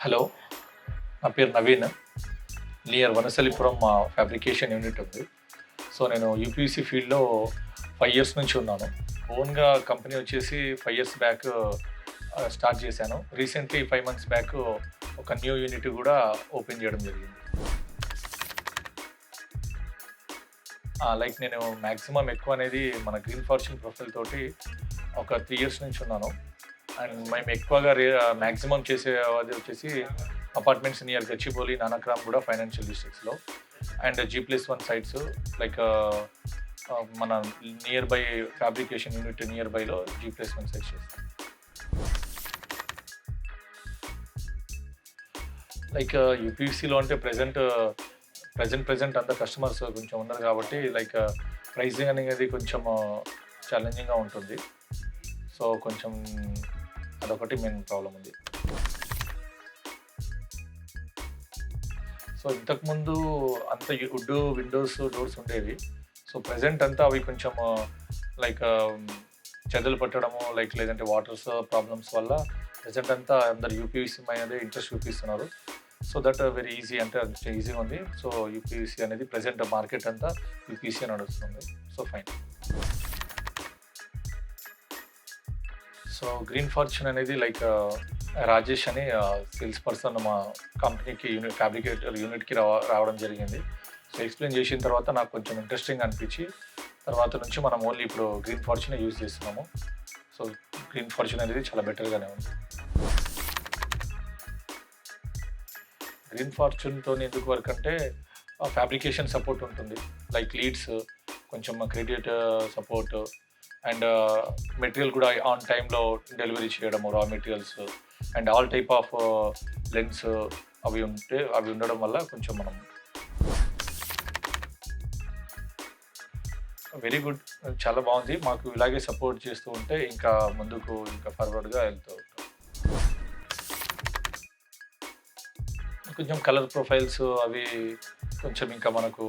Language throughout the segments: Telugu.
హలో. నా పేరు నవీన్. నియర్ వనసలిపురం మా ఫ్యాబ్రికేషన్ యూనిట్ ఉంది. సో నేను యూపీవీసీ ఫీల్డ్‌లో 5 ఇయర్స్ నుంచి ఉన్నాను. ఓన్‌గా కంపెనీ వచ్చేసి 5 ఇయర్స్ బ్యాక్ స్టార్ట్ చేశాను. రీసెంట్‌లీ 5 మంత్స్ బ్యాక్ ఒక న్యూ యూనిట్ కూడా ఓపెన్ చేయడం జరిగింది. లైక్ నేను మాక్సిమం ఎక్కువ అనేది మన గ్రీన్ ఫార్చ్యూన్ ప్రొఫైల్ తోటి ఒక 3 ఇయర్స్ నుంచి ఉన్నాను. అండ్ మేము ఎక్కువగా మాక్సిమం చేసేది వచ్చేసి apartments near Gachibowli, Nanakramguda financial డిస్ట్రిక్ట్స్‌లో అండ్ G+1 సైట్స్ లైక్ మన nearby fabrication unit near బైలో G+1 సైట్స్ చేస్తాం. లైక్ యూపీవీసీలో అంటే ప్రెజెంట్ అంతా కస్టమర్స్ కొంచెం ఉన్నారు కాబట్టి లైక్ ప్రైసింగ్ అనేది కొంచెం ఛాలెంజింగ్గా ఉంటుంది. సో కొంచెం అదొకటి మెయిన్ ప్రాబ్లం ఉంది. సో ఇంతకుముందు అంత వుడ్ విండోస్ డోర్స్ ఉండేవి. సో ప్రెజెంట్ అంతా అవి కొంచెం లైక్ చెదలు పట్టడము లేదంటే వాటర్స్ ప్రాబ్లమ్స్ వల్ల ప్రెజెంట్ అంతా అందరు యూపీవీసీ అనేది ఇంట్రెస్ట్ చూపిస్తున్నారు. సో దట్ వెరీ ఈజీ అంటే ఈజీగా ఉంది. సో యూపీవీసీ అనేది ప్రెజెంట్ మార్కెట్ అంతా యూపీవీసీ నడుస్తుంది. So fine. So green fortune అనేది లైక్ రాజేష్ అని సేల్స్ పర్సన్ మా కంపెనీకి ఫ్యాబ్రికేటర్ యూనిట్కి రావడం జరిగింది. సో ఎక్స్ప్లెయిన్ చేసిన తర్వాత నాకు కొంచెం ఇంట్రెస్టింగ్ అనిపించి తర్వాత నుంచి మనం ఓన్లీ ఇప్పుడు గ్రీన్ ఫార్చ్యూనే యూజ్ చేస్తున్నాము. సో గ్రీన్ ఫార్చ్యూన్ అనేది చాలా బెటర్గానే ఉంది. గ్రీన్ ఫార్చ్యూన్తో ఎందుకు వర్క్ అంటే ఫ్యాబ్రికేషన్ సపోర్ట్ ఉంటుంది. లైక్ లీడ్స్, కొంచెం క్రెడిట్ సపోర్ట్ అండ్ మెటీరియల్ కూడా ఆన్ టైంలో డెలివరీ చేయడము, రా materials and all type of lens అవి ఉండడం వల్ల కొంచెం మనం వెరీ గుడ్, చాలా బాగుంది. మాకు ఇలాగే సపోర్ట్ చేస్తూ ఉంటే ఇంకా ముందుకు ఇంకా ఫార్వర్డ్గా వెళ్తూ ఉంటాం. కొంచెం కలర్ ప్రొఫైల్స్ అవి కొంచెం ఇంకా మనకు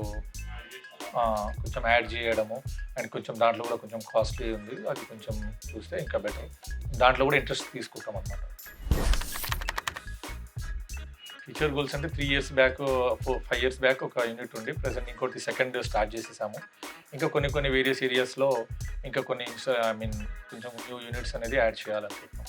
కొంచెం యాడ్ చేయడము అండ్ కొంచెం దాంట్లో కూడా కొంచెం కాస్ట్లీ ఉంది. అది కొంచెం చూస్తే ఇంకా బెటర్. దాంట్లో కూడా ఇంట్రెస్ట్ తీసుకుంటాం అన్నమాట. ఫ్యూచర్ గోల్స్ అంటే 3 ఇయర్స్ బ్యాక్ 5 ఇయర్స్ బ్యాక్ ఒక యూనిట్ ఉండి ప్రెజెంట్ ఇంకోటి సెకండ్ స్టార్ట్ చేసేసాము. ఇంకా కొన్ని వేరియస్ ఏరియాస్లో ఇంకా కొన్ని కొంచెం న్యూ యూనిట్స్ అనేది యాడ్ చేయాలనుకుంటున్నాం.